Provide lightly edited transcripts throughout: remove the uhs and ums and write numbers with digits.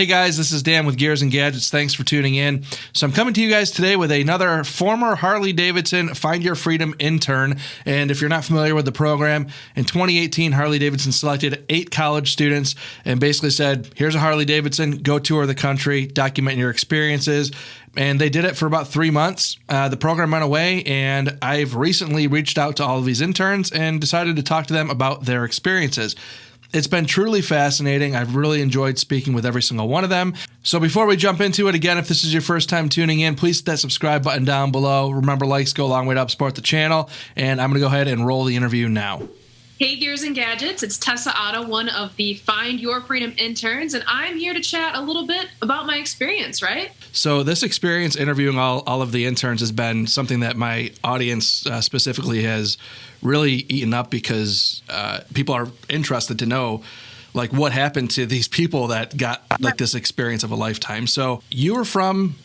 Hey guys, this is Dan with Gears and Gadgets. Thanks for tuning in. So I'm coming to you guys today with another former Harley Davidson Find Your Freedom intern. And if you're not familiar with the program, in 2018, Harley Davidson selected 8 college students and basically said, here's a Harley Davidson, go tour the country, document your experiences. And they did it for about 3 months. The program went away, and I've recently reached out to all of these interns and decided to talk to them about their experiences. It's been truly fascinating. I've really enjoyed speaking with every single one of them. So before we jump into it, again, if this is your first time tuning in, please hit that subscribe button down below. Remember, likes go a long way to help support the channel. And I'm going to go ahead and roll the interview now. Hey, Gears and Gadgets. It's Tessa Otto, one of the Find Your Freedom interns, and I'm here to chat a little bit about my experience, right? So this experience interviewing all of the interns has been something that my audience specifically has really eaten up because people are interested to know like what happened to these people that got like this experience of a lifetime. So you were from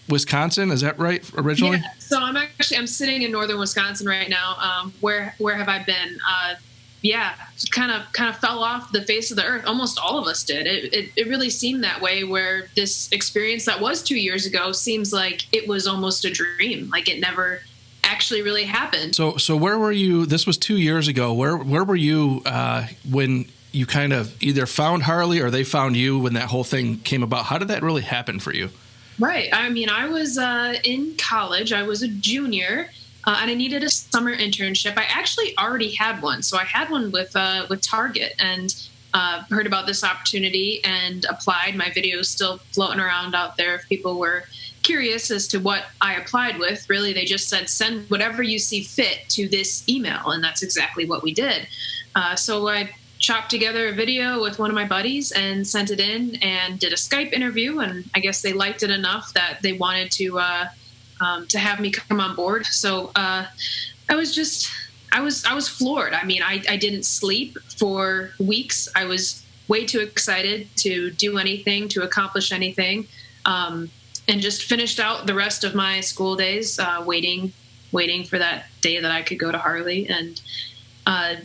Wisconsin, is that right, originally? Yeah, so I'm sitting in northern Wisconsin right now. Where have I been? Kind of fell off the face of the earth. Almost all of us did. It really seemed that way, where this experience that was 2 years ago seems like it was almost a dream, like it never actually really happened. So where were you? This was 2 years ago. Where were you when you kind of either found Harley or they found you when that whole thing came about? How did that really happen for you? Right. I mean, I was in college. I was a junior. And I needed a summer internship. I actually already had one. So I had one with Target and heard about this opportunity and applied. My video is still floating around out there if people were curious as to what I applied with. Really, they just said, send whatever you see fit to this email. And that's exactly what we did. So I chopped together a video with one of my buddies and sent it in and did a Skype interview. And I guess they liked it enough that they wanted to have me come on board. So I was floored. I mean, I didn't sleep for weeks. I was way too excited to do anything, to accomplish anything, and just finished out the rest of my school days waiting for that day that I could go to Harley. And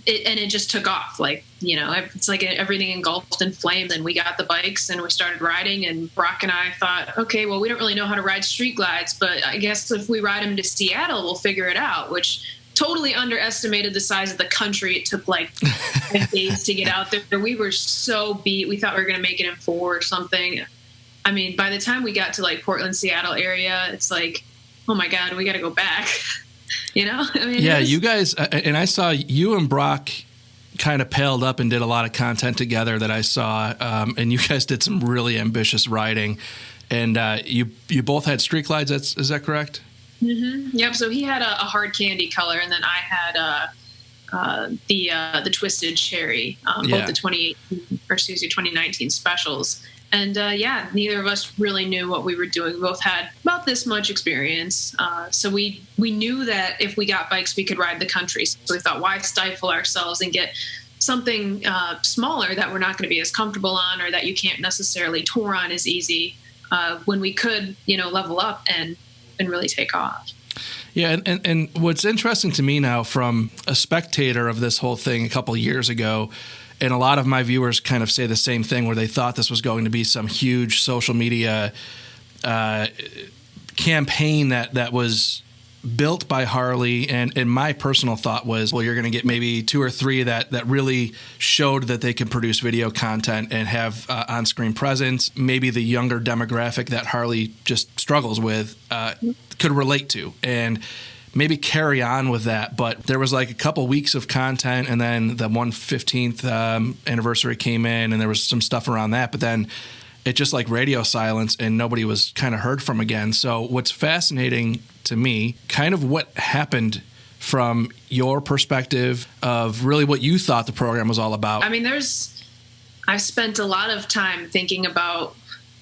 it just took off. Like, you know, it's like everything engulfed in flames, and we got the bikes and we started riding, and Brock and I thought, okay, well, we don't really know how to ride street glides, but I guess if we ride them to Seattle, we'll figure it out, which totally underestimated the size of the country. It took like 5 days to get out there. We were so beat. We thought we were going to make it in 4 or something. I mean, by the time we got to like Portland, Seattle area, it's like, oh my God, we got to go back. You know? I mean, yeah, you guys, and I saw you and Brock kind of paled up and did a lot of content together that I saw, and you guys did some really ambitious riding, and you both had street glides, is that correct? Mm-hmm. Yep, so he had a hard candy color, and then I had the Twisted Cherry, both the 2019 specials. And neither of us really knew what we were doing. We both had about this much experience. So we knew that if we got bikes, we could ride the country. So we thought, why stifle ourselves and get something smaller that we're not going to be as comfortable on, or that you can't necessarily tour on as easy, when we could, level up and really take off. Yeah, and what's interesting to me now from a spectator of this whole thing a couple of years ago, and a lot of my viewers kind of say the same thing, where they thought this was going to be some huge social media campaign that was built by Harley. And my personal thought was, well, you're going to get maybe 2 or 3 that really showed that they can produce video content and have on-screen presence. Maybe the younger demographic that Harley just struggles with could relate to. And maybe carry on with that. But there was like a couple weeks of content, and then the 115th anniversary came in, and there was some stuff around that. But then it just like radio silence, and nobody was kind of heard from again. So what's fascinating to me, kind of what happened from your perspective of really what you thought the program was all about. I mean, I've spent a lot of time thinking about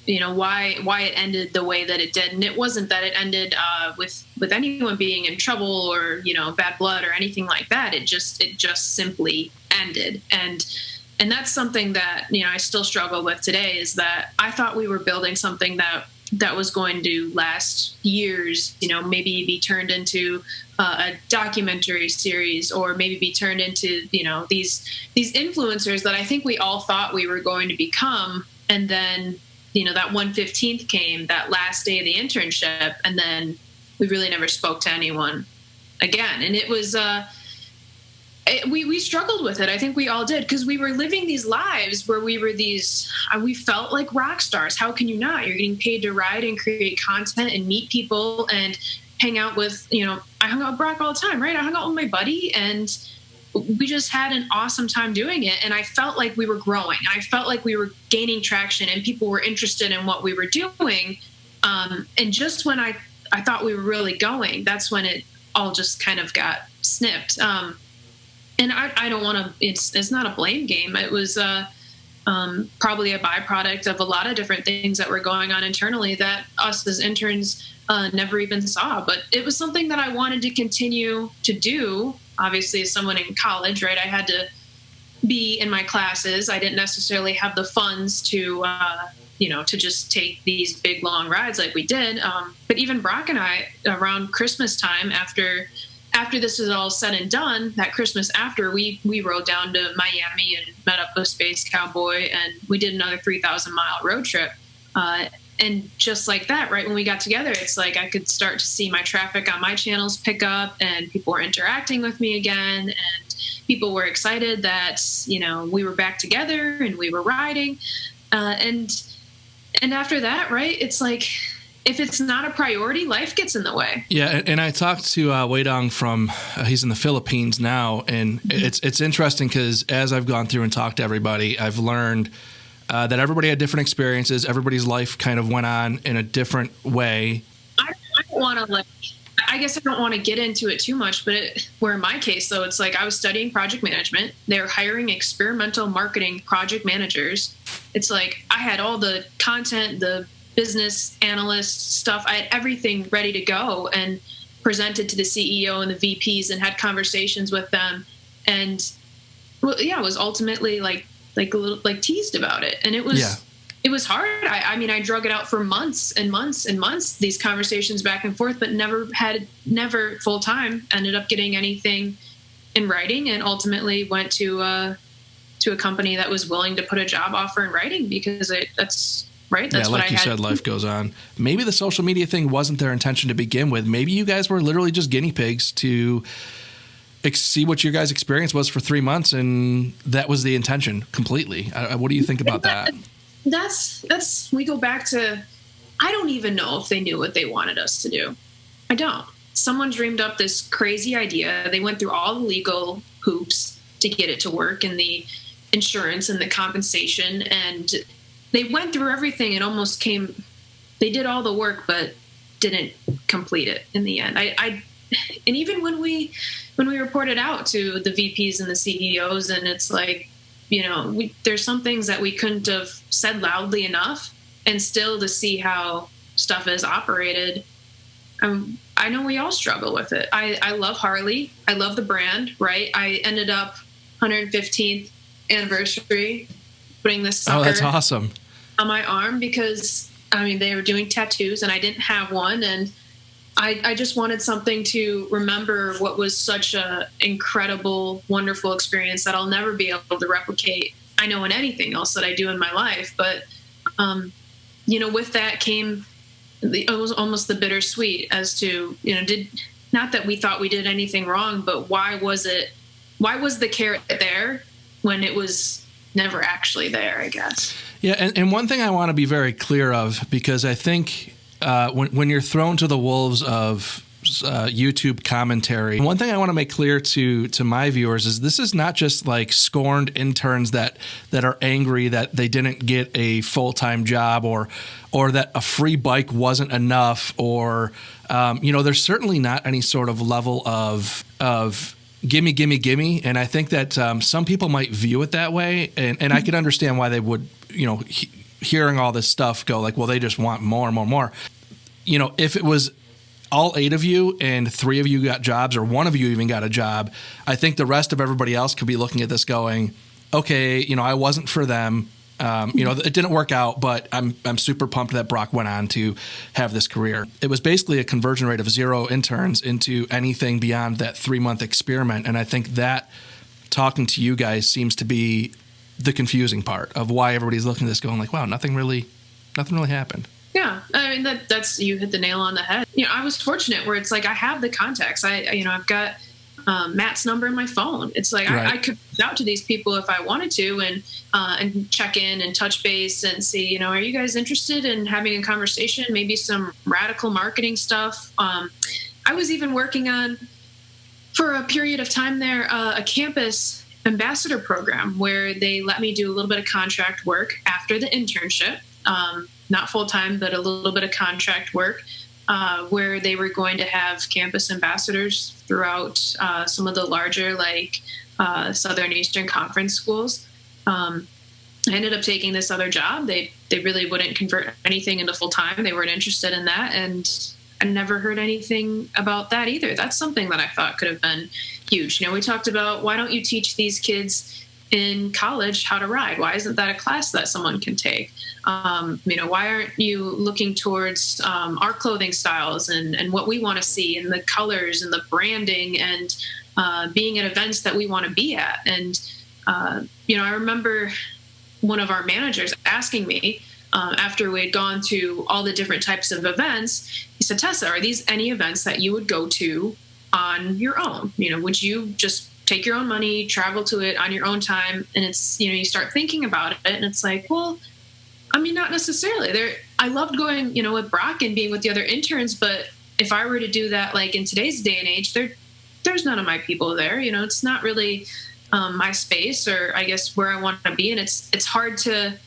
why it ended the way that it did. And it wasn't that it ended with anyone being in trouble or, bad blood or anything like that. It just simply ended. And that's something that, I still struggle with today, is that I thought we were building something that was going to last years, maybe be turned into a documentary series, or maybe be turned into, these influencers that I think we all thought we were going to become. And then that 115th came, that last day of the internship, and then we really never spoke to anyone again. And it was we struggled with it. I think we all did, because we were living these lives where we felt like rock stars. How can you not? You're getting paid to ride and create content and meet people and hang out with, I hung out with Brock all the time, right? I hung out with my buddy, and we just had an awesome time doing it. And I felt like we were growing. I felt like we were gaining traction and people were interested in what we were doing. And just when I thought we were really going, that's when it all just kind of got snipped. And I don't want to, it's not a blame game. It was probably a byproduct of a lot of different things that were going on internally that us as interns never even saw. But it was something that I wanted to continue to do. Obviously, as someone in college, right, I had to be in my classes. I didn't necessarily have the funds to just take these big, long rides like we did. But even Brock and I, around Christmas time, after this is all said and done, that Christmas after, we rode down to Miami and met up with Space Cowboy, and we did another 3,000-mile road trip. And just like that, right, when we got together, it's like I could start to see my traffic on my channels pick up, and people were interacting with me again, and people were excited that, we were back together and we were riding. And after that, right, it's like, if it's not a priority, life gets in the way. Yeah, and I talked to Wei Dong from, he's in the Philippines now, and it's interesting because as I've gone through and talked to everybody, I've learned that everybody had different experiences. Everybody's life kind of went on in a different way. I don't want to, I guess I don't want to get into it too much, but where in my case, though, it's like I was studying project management. They're hiring experimental marketing project managers. It's like I had all the content, the business analyst stuff. I had everything ready to go and presented to the CEO and the VPs and had conversations with them. And it was ultimately like a little teased about it. And it was hard. I drug it out for months and months and months, these conversations back and forth, but never full time ended up getting anything in writing, and ultimately went to a company that was willing to put a job offer in writing, because that's right. That's like you said, life goes on. Maybe the social media thing wasn't their intention to begin with. Maybe you guys were literally just guinea pigs to see what your guys' experience was for 3 months, and that was the intention completely. What do you think about that? That's we go back to, I don't even know if they knew what they wanted us to do. I don't. Someone dreamed up this crazy idea. They went through all the legal hoops to get it to work, and the insurance and the compensation, and they went through everything and almost they did all the work, but didn't complete it in the end. And even when we reported out to the VPs and the CEOs, and it's like, there's some things that we couldn't have said loudly enough, and still to see how stuff is operated. I know we all struggle with it. I love Harley. I love the brand, right? I ended up 115th anniversary putting this sucker that's awesome on my arm, because they were doing tattoos and I didn't have one, and I just wanted something to remember what was such a incredible, wonderful experience that I'll never be able to replicate, I know, in anything else that I do in my life. But, with that came, it was almost the bittersweet as to, not that we thought we did anything wrong, but why was the carrot there when it was never actually there, I guess. Yeah. And one thing I want to be very clear of, because I think when you're thrown to the wolves of YouTube commentary, one thing I want to make clear to my viewers is this is not just like scorned interns that are angry that they didn't get a full-time job, or that a free bike wasn't enough, or there's certainly not any sort of level of gimme. And I think that some people might view it that way, and I could understand why they would, hearing all this stuff go like, well, they just want more and more and more. If it was all 8 of you and 3 of you got jobs, or 1 of you even got a job, I think the rest of everybody else could be looking at this going, okay, I wasn't for them. It didn't work out, but I'm super pumped that Brock went on to have this career. It was basically a conversion rate of 0 interns into anything beyond that 3-month experiment. And I think that talking to you guys seems to be the confusing part of why everybody's looking at this going like, wow, nothing really Nothing really happened. Yeah, I mean that's you hit the nail on the head. I was fortunate where it's like I have the contacts. I've got Matt's number in my phone. It's like right. I could reach out to these people if I wanted to and check in and touch base and see, are you guys interested in having a conversation? Maybe some radical marketing stuff. I was even working on, for a period of time there, a campus ambassador program where they let me do a little bit of contract work after the internship. Not full-time, but a little bit of contract work, where they were going to have campus ambassadors throughout some of the larger, Southern Eastern Conference schools. I ended up taking this other job. They really wouldn't convert anything into full-time. They weren't interested in that, and I never heard anything about that either. That's something that I thought could have been huge. We talked about, why don't you teach these kids in college how to ride? Why isn't that a class that someone can take? Why aren't you looking towards our clothing styles and what we want to see, and the colors and the branding, and being at events that we want to be at? And, I remember one of our managers asking me, after we had gone to all the different types of events, he said, Tessa, are these any events that you would go to on your own? Would you just take your own money, travel to it on your own time? And it's, you start thinking about it, and it's like, well, I mean, not necessarily. I loved going, with Brock and being with the other interns, but if I were to do that, in today's day and age, there's none of my people there. It's not really my space, or I guess where I want to be. And it's hard to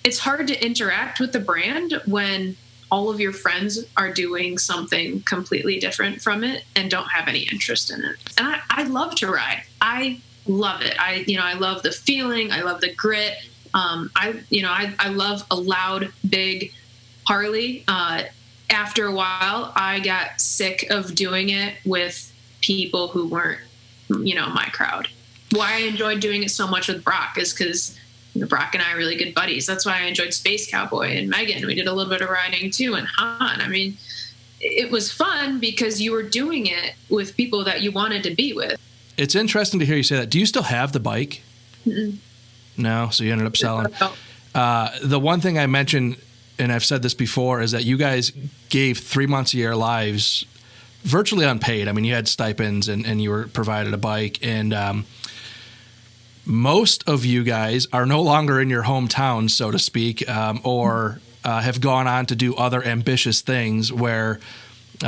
interact with the brand when all of your friends are doing something completely different from it and don't have any interest in it. And I love to ride. I love it. I love the feeling. I love the grit. I love a loud, big Harley. After a while, I got sick of doing it with people who weren't, my crowd. Why I enjoyed doing it so much with Brock is because Brock and I are really good buddies. That's why I enjoyed Space Cowboy and Megan. We did a little bit of riding too, and Han. I mean, it was fun because you were doing it with people that you wanted to be with. It's interesting to hear you say that. Do you still have the bike? Mm-mm. No, so you ended up selling. The one thing I mentioned, and I've said this before, is that you guys gave 3 months of your lives virtually unpaid. I mean, you had stipends and you were provided a bike, and most of you guys are no longer in your hometown, so to speak, or have gone on to do other ambitious things where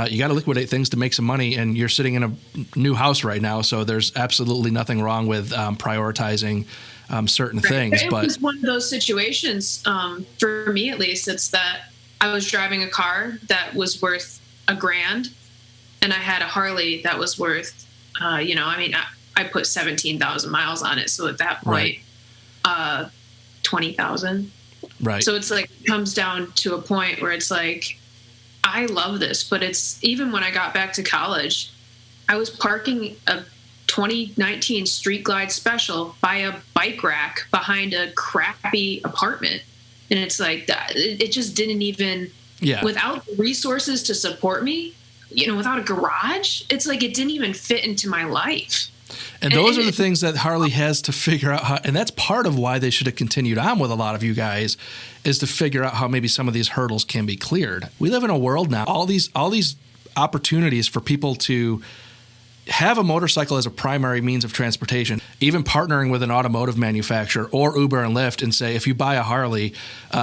you got to liquidate things to make some money, and you're sitting in a new house right now, so there's absolutely nothing wrong with prioritizing certain things. It was one of those situations, for me at least, it's that I was driving a car that was worth $1,000, and I had a Harley that was worth, I put 17,000 miles on it. So at that point, 20,000. Right. So it's like, it comes down to a point where it's like, I love this, but it's, even when I got back to college, I was parking a 2019 Street Glide Special by a bike rack behind a crappy apartment. And it's like that. It just didn't even, without resources to support me, without a garage, it's like, it didn't even fit into my life. And those are the things that Harley has to figure out how, and that's part of why they should have continued on with a lot of you guys, is to figure out how maybe some of these hurdles can be cleared. We live in a world now, all these opportunities for people to have a motorcycle as a primary means of transportation, even partnering with an automotive manufacturer or Uber and Lyft, and say, if you buy a Harley,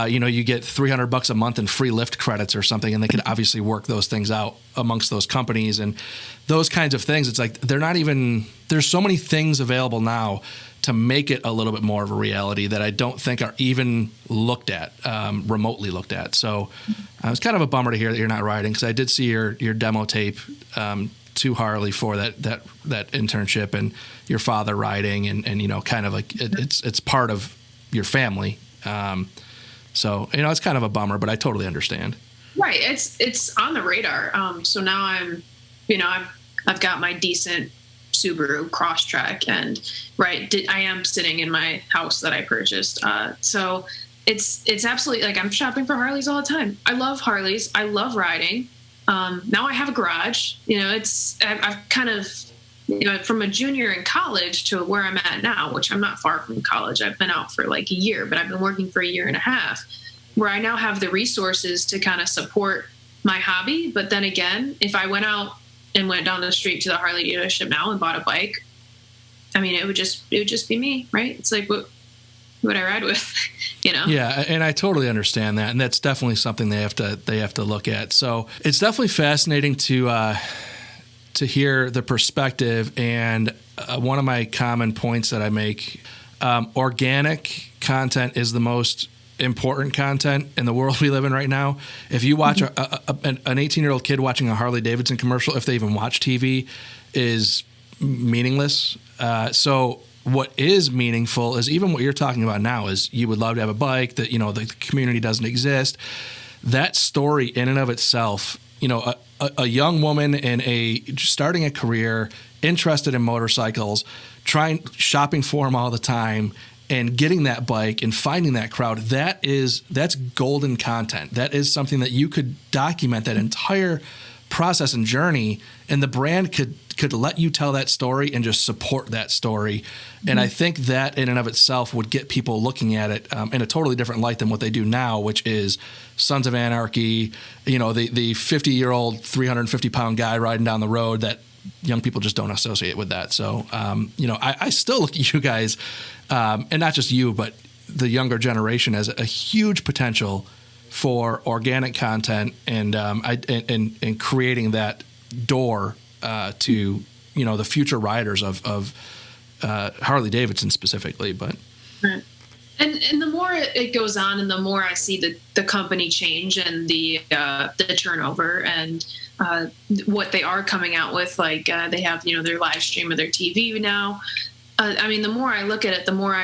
you get $300 a month in free Lyft credits or something, and they can obviously work those things out amongst those companies and those kinds of things. It's like there's so many things available now to make it a little bit more of a reality that I don't think are even looked at, remotely looked at. So it's kind of a bummer to hear that you're not riding, because I did see your demo tape to Harley for that internship, and your father riding, and kind of like it's part of your family. So it's kind of a bummer, but I totally understand. Right. It's on the radar. So now I've got my decent Subaru Crosstrek, and I am sitting in my house that I purchased. So it's absolutely, like, I'm shopping for Harleys all the time. I love Harleys. I love riding. Now I have a garage. I've kind of, from a junior in college to where I'm at now, which I'm not far from college. I've been out for like a year, but I've been working for a year and a half. where I now have the resources to kind of support my hobby. But then again, if I went out and went down the street to the Harley dealership now and bought a bike, I mean, it would just be me, right? It's like, what would I ride with, you know? Yeah, and I totally understand that, and that's definitely something they have to look at. So it's definitely fascinating to hear the perspective. And one of my common points that I make, organic content is the most important content in the world we live in right now. If you watch an 18-year-old kid watching a Harley Davidson commercial, if they even watch TV, is meaningless. So what is meaningful is even what you're talking about now is you would love to have a bike, that, you know, the community doesn't exist. That story in and of itself, you know, a young woman starting a career, interested in motorcycles, shopping for them all the time, and getting that bike and finding that crowd, that's golden content. That is something that you could document that entire process and journey, and the brand could let you tell that story and just support that story. And I think that in and of itself would get people looking at it in a totally different light than what they do now, which is Sons of Anarchy, you know, the 50-year-old 350-pound guy riding down the road that young people just don't associate with that. So, you know, I still look at you guys, and not just you, but the younger generation, as a huge potential for organic content and creating that door to, you know, the future riders of Harley Davidson specifically. But right. And the more it goes on, and the more I see the company change and the turnover and what they are coming out with, like they have, you know, their live stream of their TV now. I mean, the more I look at it, the more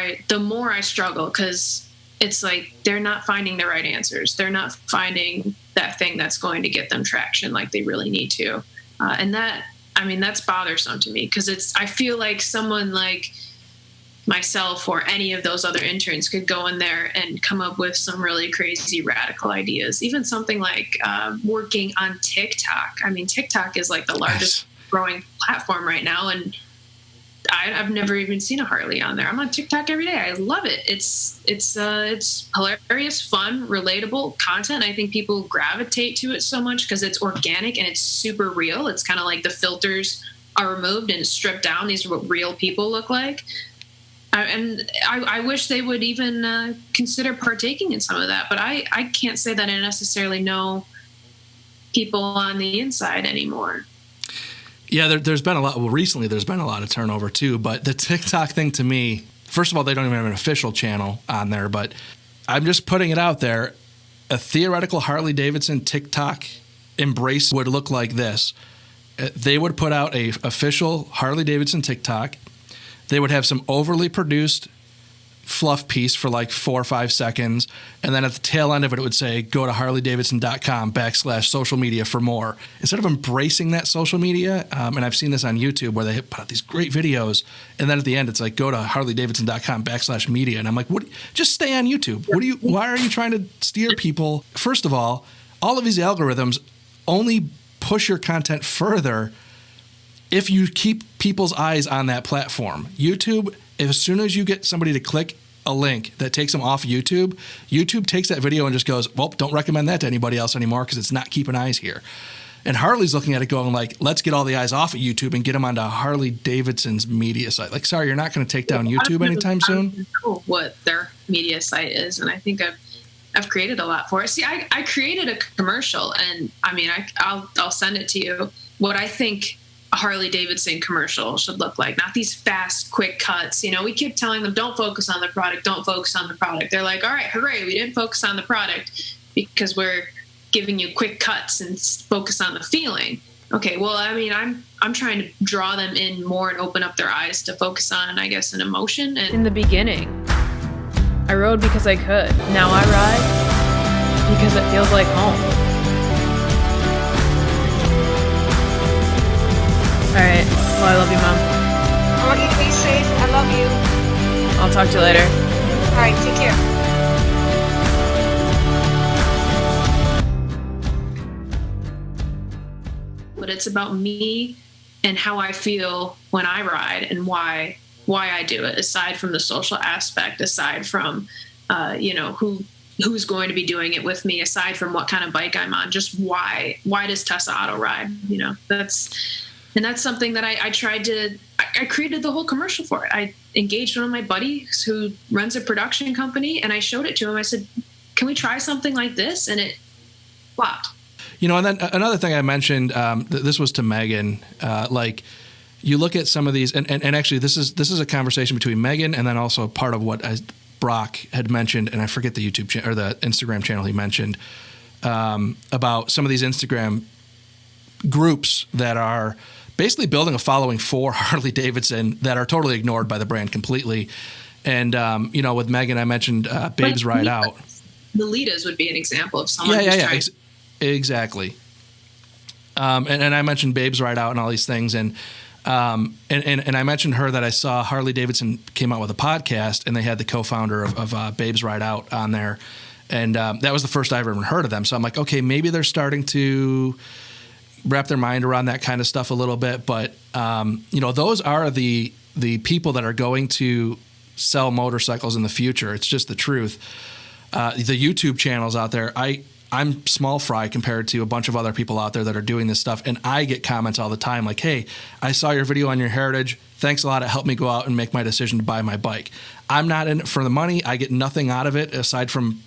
I struggle, because it's like they're not finding the right answers. They're not finding that thing that's going to get them traction like they really need to. And that, I mean, that's bothersome to me, because I feel like someone like myself or any of those other interns could go in there and come up with some really crazy radical ideas. Even something like working on TikTok. I mean, TikTok is like the largest growing platform right now, and I've never even seen a Harley on there. I'm on TikTok every day. I love it. It's hilarious, fun, relatable content. I think people gravitate to it so much because it's organic and it's super real. It's kind of like the filters are removed and stripped down. These are what real people look like. And I wish they would even consider partaking in some of that. But I can't say that I necessarily know people on the inside anymore. Yeah, there's been a lot. Well, recently there's been a lot of turnover too. But the TikTok thing, to me, first of all, they don't even have an official channel on there. But I'm just putting it out there. A theoretical Harley Davidson TikTok embrace would look like this. They would put out a official Harley Davidson TikTok. They would have some overly produced fluff piece for like 4 or 5 seconds. And then at the tail end of it, it would say, go to harleydavidson.com/social media for more. Instead of embracing that social media, and I've seen this on YouTube where they put out these great videos. And then at the end, it's like, go to harleydavidson.com/media. And I'm like, what? Just stay on YouTube. Why are you trying to steer people? First of all of these algorithms only push your content further if you keep people's eyes on that platform. YouTube, as soon as you get somebody to click a link that takes them off YouTube, YouTube takes that video and just goes, well, don't recommend that to anybody else anymore because it's not keeping eyes here. And Harley's looking at it going like, let's get all the eyes off of YouTube and get them onto Harley Davidson's media site. Like, sorry, you're not going to take down YouTube anytime soon? I don't know what their media site is, and I think I've created a lot for it. See, I created a commercial, and I mean, I'll send it to you. What I think a Harley Davidson commercial should look like, not these fast, quick cuts. You know, we keep telling them, don't focus on the product, don't focus on the product. They're like, all right, hooray, we didn't focus on the product because we're giving you quick cuts and focus on the feeling. Okay, well, I mean, I'm trying to draw them in more and open up their eyes to focus on, I guess, an emotion. And in the beginning, I rode because I could. Now I ride because it feels like home. All right. Well, I love you, Mom. I want you to be safe. I love you. I'll talk to you later. All right. Take care. But it's about me and how I feel when I ride and why I do it, aside from the social aspect, aside from, you know, who who's going to be doing it with me aside from what kind of bike I'm on. Just why does Tessa Otto ride? That's something that I tried to, I created the whole commercial for it. I engaged one of my buddies who runs a production company, and I showed it to him. I said, can we try something like this? And it flopped. And then another thing I mentioned, this was to Megan, you look at some of these, and actually this is a conversation between Megan and then also part of what Brock had mentioned, and I forget the YouTube channel or the Instagram channel he mentioned, about some of these Instagram groups that are basically building a following for Harley Davidson that are totally ignored by the brand completely. And, with Megan, I mentioned Babes Ride Out. The Litas would be an example of someone Exactly. And I mentioned Babes Ride Out and all these things. And I mentioned her that I saw Harley Davidson came out with a podcast, and they had the co-founder of Babes Ride Out on there. And that was the first I ever even heard of them. So I'm like, okay, maybe they're starting to wrap their mind around that kind of stuff a little bit. But, those are the people that are going to sell motorcycles in the future. It's just the truth. The YouTube channels out there, I'm small fry compared to a bunch of other people out there that are doing this stuff. And I get comments all the time like, hey, I saw your video on your Heritage. Thanks a lot. It helped me go out and make my decision to buy my bike. I'm not in it for the money. I get nothing out of it aside from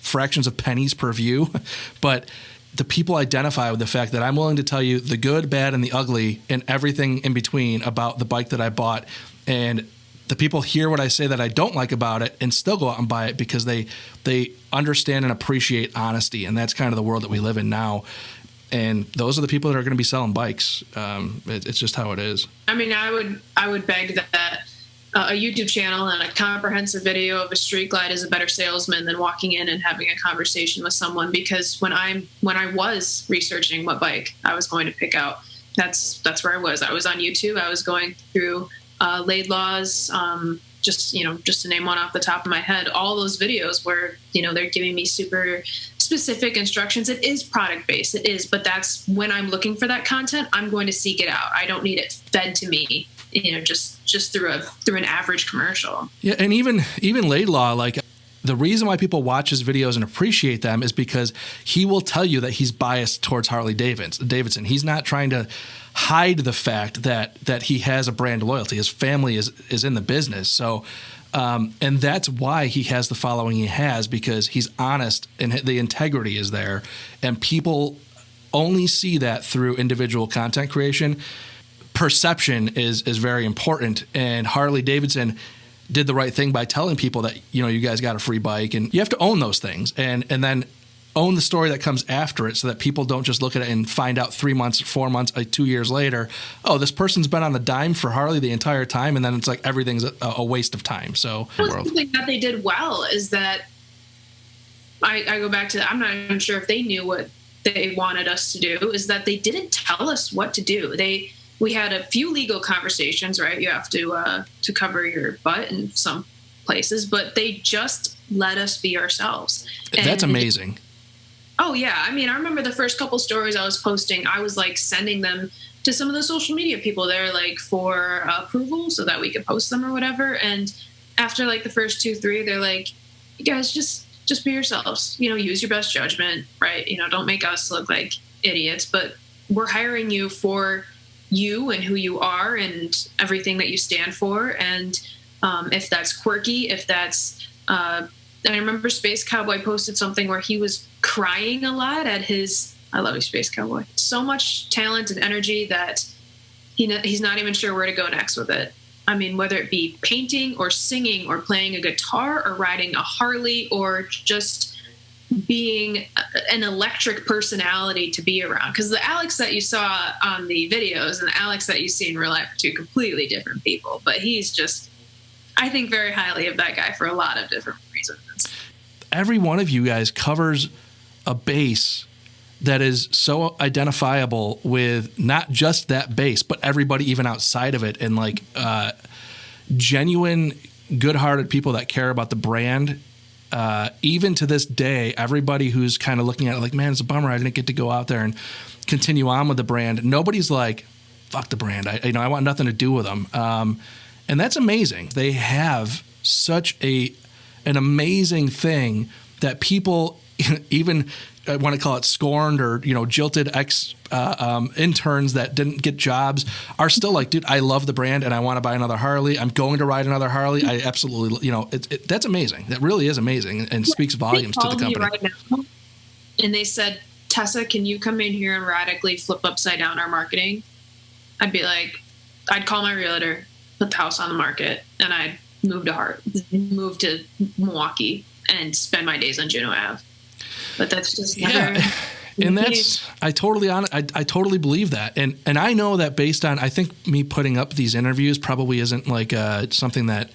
fractions of pennies per view. But the people identify with the fact that I'm willing to tell you the good, bad, and the ugly and everything in between about the bike that I bought. And the people hear what I say that I don't like about it and still go out and buy it because they understand and appreciate honesty. And that's kind of the world that we live in now. And those are the people that are going to be selling bikes. It's just how it is. I mean, I would beg that a YouTube channel and a comprehensive video of a street glide is a better salesman than walking in and having a conversation with someone. Because when I was researching what bike I was going to pick out, that's where I was. I was on YouTube. I was going through Laidlaw's, just to name one off the top of my head, all those videos where, they're giving me super specific instructions. It is product based. It is, but that's when I'm looking for that content, I'm going to seek it out. I don't need it fed to me, just through an average commercial. Yeah. And even Laidlaw, like the reason why people watch his videos and appreciate them is because he will tell you that he's biased towards Harley Davidson. He's not trying to hide the fact that he has a brand loyalty. His family is in the business. So, and that's why he has the following he has, because he's honest and the integrity is there. And people only see that through individual content creation. Perception is very important. And Harley Davidson did the right thing by telling people that, you guys got a free bike, and you have to own those things and then own the story that comes after it so that people don't just look at it and find out 3 months, 4 months, 2 years later, oh, this person's been on the dime for Harley the entire time. And then it's like everything's a waste of time. So something that they did well is that I go back to, I'm not even sure if they knew what they wanted us to do, is that they didn't tell us what to do. We had a few legal conversations, right? You have to cover your butt in some places, but they just let us be ourselves. That's amazing. Oh, yeah. I mean, I remember the first couple stories I was posting, I was like sending them to some of the social media people there, like for approval so that we could post them or whatever. And after like the first 2-3, they're like, you guys just be yourselves, use your best judgment, right? Don't make us look like idiots, but we're hiring you for you and who you are and everything that you stand for. And if that's quirky, if that's, I remember Space Cowboy posted something where he was crying a lot at his, I love you, Space Cowboy. So much talent and energy that he's not even sure where to go next with it. I mean, whether it be painting or singing or playing a guitar or riding a Harley or just being an electric personality to be around. Because the Alex that you saw on the videos and the Alex that you see in real life are two completely different people. But he's just, I think very highly of that guy for a lot of different reasons. Every one of you guys covers a base that is so identifiable with not just that base, but everybody even outside of it. And like genuine, good-hearted people that care about the brand. Even to this day, everybody who's kind of looking at it like, man, it's a bummer I didn't get to go out there and continue on with the brand. Nobody's like, fuck the brand. I want nothing to do with them. And that's amazing. They have such a an amazing thing that people even want to call it scorned or, jilted interns that didn't get jobs are still like, dude, I love the brand and I want to buy another Harley. I'm going to ride another Harley. I absolutely, that's amazing. That really is amazing and speaks volumes to the company. Right now, and they said, Tessa, can you come in here and radically flip upside down our marketing? I'd be like, I'd call my realtor, put the house on the market, and I'd move to Milwaukee and spend my days on Juneau Ave. But that's just never. Yeah. And that's I totally believe that, and I know that based on I think me putting up these interviews probably isn't like something that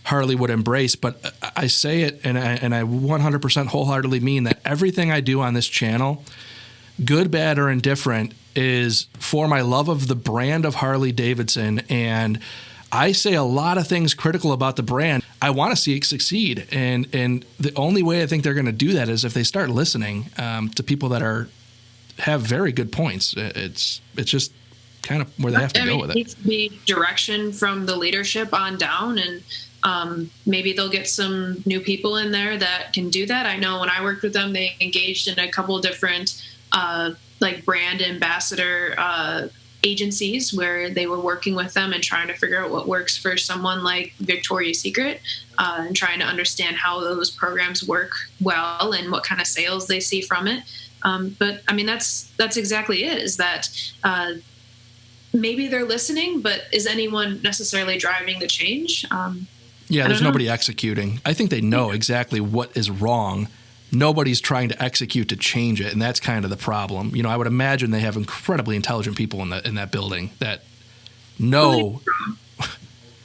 Harley would embrace, but I say it and I 100% wholeheartedly mean that everything I do on this channel, good, bad, or indifferent, is for my love of the brand of Harley Davidson. And I say a lot of things critical about the brand. I want to see it succeed. And the only way I think they're going to do that is if they start listening to people that have very good points. It's just kind of where they have to go with it. It needs to be direction from the leadership on down, and maybe they'll get some new people in there that can do that. I know when I worked with them, they engaged in a couple different like brand ambassador agencies where they were working with them and trying to figure out what works for someone like Victoria's Secret and trying to understand how those programs work well and what kind of sales they see from it. But I mean, that's exactly it, is that maybe they're listening, but is anyone necessarily driving the change? Yeah, there's nobody executing. I think they know exactly what is wrong. Nobody's trying to execute to change it, and that's kind of the problem. I would imagine they have incredibly intelligent people in that building that know.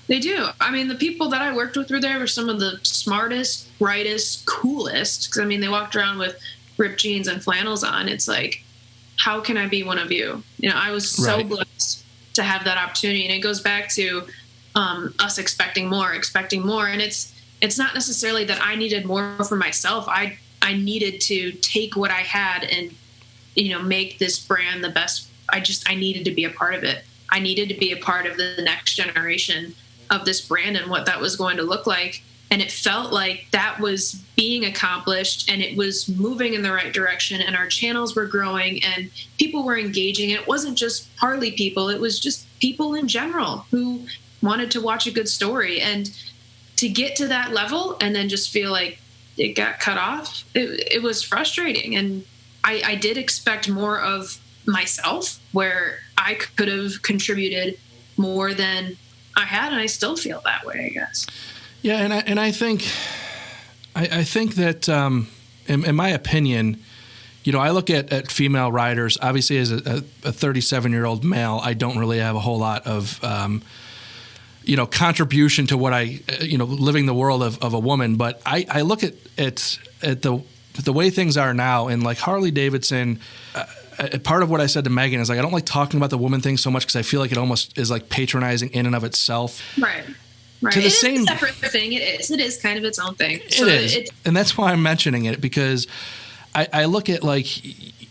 They do. I mean, the people that I worked with were there were some of the smartest, brightest, coolest. Because I mean, they walked around with ripped jeans and flannels on. It's like, how can I be one of you? I was so blessed to have that opportunity, and it goes back to us expecting more, and it's not necessarily that I needed more for myself. I needed to take what I had and, make this brand the best. I needed to be a part of it. I needed to be a part of the next generation of this brand and what that was going to look like. And it felt like that was being accomplished and it was moving in the right direction, and our channels were growing and people were engaging. It wasn't just Harley people. It was just people in general who wanted to watch a good story. And to get to that level and then just feel like it got cut off, it was frustrating. And I did expect more of myself, where I could have contributed more than I had, and I still feel that way, I guess. Yeah, and I think that in my opinion, I look at female riders. Obviously, as a 37-year-old male, I don't really have a whole lot of contribution to what living the world of a woman. But I look at the way things are now, and like Harley Davidson, part of what I said to Megan is like, I don't like talking about the woman thing so much because I feel like it almost is like patronizing in and of itself. Right. To the It same is a separate thing. It is kind of its own thing. So it is. And that's why I'm mentioning it, because I look at like,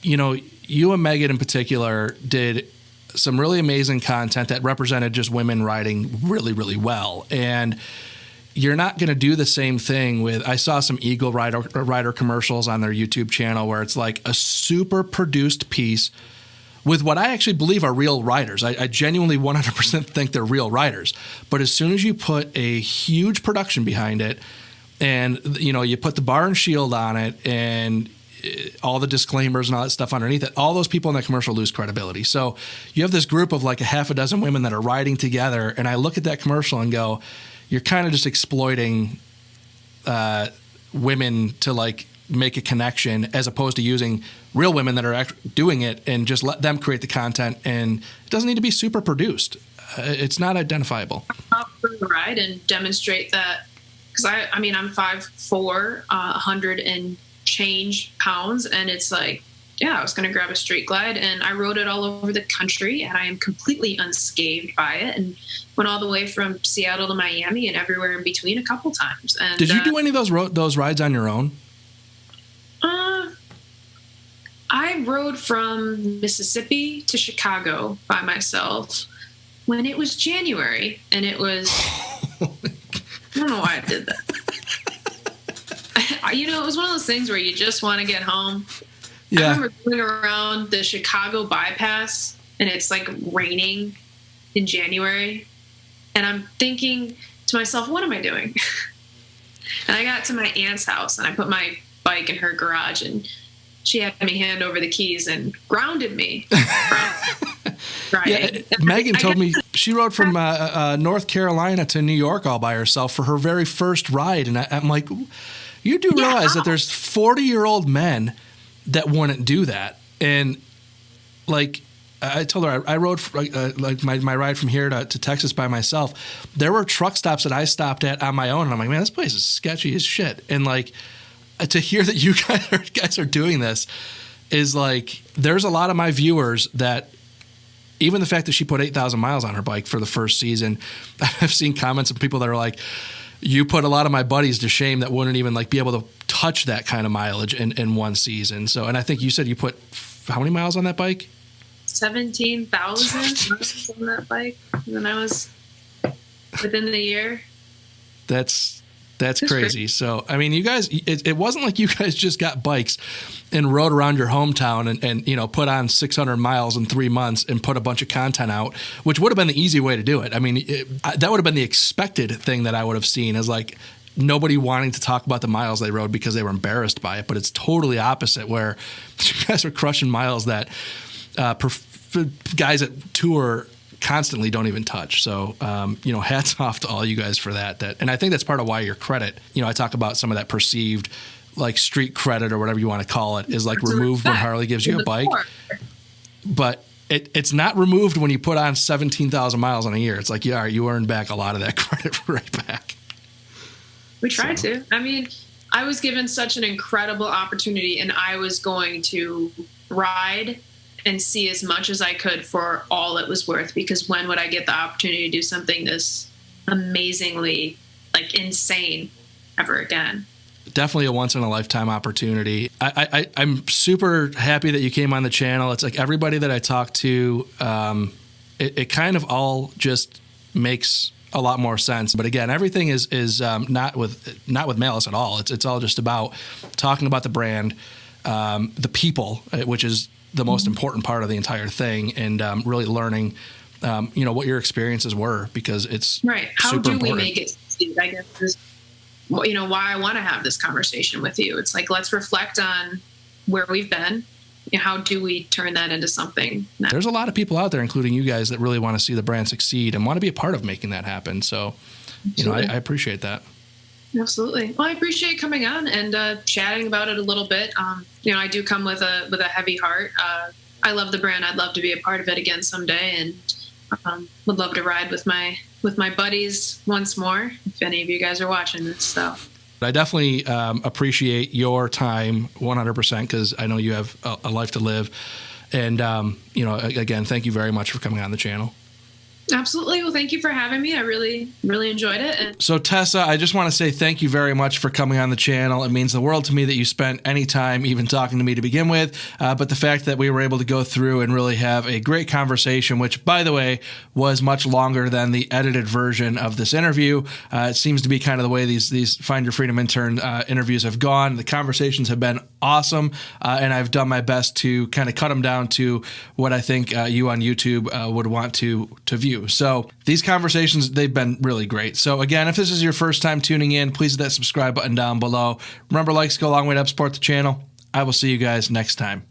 you and Megan in particular did some really amazing content that represented just women riding really, really well. And you're not going to do the same thing with, I saw some Eagle rider commercials on their YouTube channel where it's like a super produced piece with what I actually believe are real riders. I genuinely 100% think they're real riders. But as soon as you put a huge production behind it and, you put the bar and shield on it and all the disclaimers and all that stuff underneath it, all those people in that commercial lose credibility. So you have this group of like a half a dozen women that are riding together, and I look at that commercial and go, you're kind of just exploiting women to like make a connection, as opposed to using real women that are doing it and just let them create the content. And it doesn't need to be super produced. It's not identifiable. Out for the ride and demonstrate that, because I mean, I'm 5'4", 100 and change pounds, and it's like, yeah, I was going to grab a street glide, and I rode it all over the country, and I am completely unscathed by it, and went all the way from Seattle to Miami and everywhere in between a couple times. And did you do any of those rides on your own? I rode from Mississippi to Chicago by myself when it was January, and it was I don't know why I did that. It was one of those things where you just want to get home. Yeah. I remember going around the Chicago bypass and it's like raining in January. And I'm thinking to myself, what am I doing? And I got to my aunt's house and I put my bike in her garage and she had me hand over the keys and grounded me. Yeah, Megan told me she rode from North Carolina to New York all by herself for her very first ride. And I'm like, you do realize that there's 40-year-old men that wouldn't do that. And like I told her, I rode like my ride from here to Texas by myself. There were truck stops that I stopped at on my own. And I'm like, man, this place is sketchy as shit. And like to hear that you guys are doing this is like, there's a lot of my viewers that, even the fact that she put 8,000 miles on her bike for the first season, I've seen comments of people that are like, you put a lot of my buddies to shame that wouldn't even like be able to touch that kind of mileage in one season. So, and I think you said you put how many miles on that bike? 17,000 miles on that bike when I was within the year. That's crazy. So, I mean, you guys, it wasn't like you guys just got bikes and rode around your hometown and put on 600 miles in 3 months and put a bunch of content out, which would have been the easy way to do it. I mean, that would have been the expected thing that I would have seen, as like nobody wanting to talk about the miles they rode because they were embarrassed by it. But it's totally opposite, where you guys are crushing miles that guys at tour constantly don't even touch. So, hats off to all you guys for that. And I think that's part of why your credit, I talk about some of that perceived like street credit or whatever you want to call it is like removed when Harley gives you a bike, but it's not removed when you put on 17,000 miles in a year. It's like, yeah, you earned back a lot of that credit right back. We tried to. I mean, I was given such an incredible opportunity and I was going to ride and see as much as I could for all it was worth, because when would I get the opportunity to do something this amazingly like insane ever again? Definitely a once in a lifetime opportunity. I'm super happy that you came on the channel. It's like everybody that I talk to, it kind of all just makes a lot more sense. But again, everything is not with malice at all. It's all just about talking about the brand, the people, which is the most important part of the entire thing, and really learning, what your experiences were, because it's right. How super do important. we make it succeed? I guess is, why I want to have this conversation with you. It's like, let's reflect on where we've been. How do we turn that into something? There's a lot of people out there, including you guys, that really want to see the brand succeed and want to be a part of making that happen. So, I appreciate that. Absolutely. Well, I appreciate coming on and chatting about it a little bit. I do come with a heavy heart. I love the brand. I'd love to be a part of it again someday, and would love to ride with my buddies once more, if any of you guys are watching this. So I definitely appreciate your time 100%, because I know you have a life to live. And, again, thank you very much for coming on the channel. Absolutely. Well, thank you for having me. I really, really enjoyed it. So, Tessa, I just want to say thank you very much for coming on the channel. It means the world to me that you spent any time even talking to me to begin with. But the fact that we were able to go through and really have a great conversation, which, by the way, was much longer than the edited version of this interview. It seems to be kind of the way these Find Your Freedom Intern interviews have gone. The conversations have been awesome, and I've done my best to kind of cut them down to what I think you on YouTube would want to view. So these conversations, they've been really great. So again, if this is your first time tuning in, please hit that subscribe button down below. Remember, likes go a long way to help support the channel. I will see you guys next time.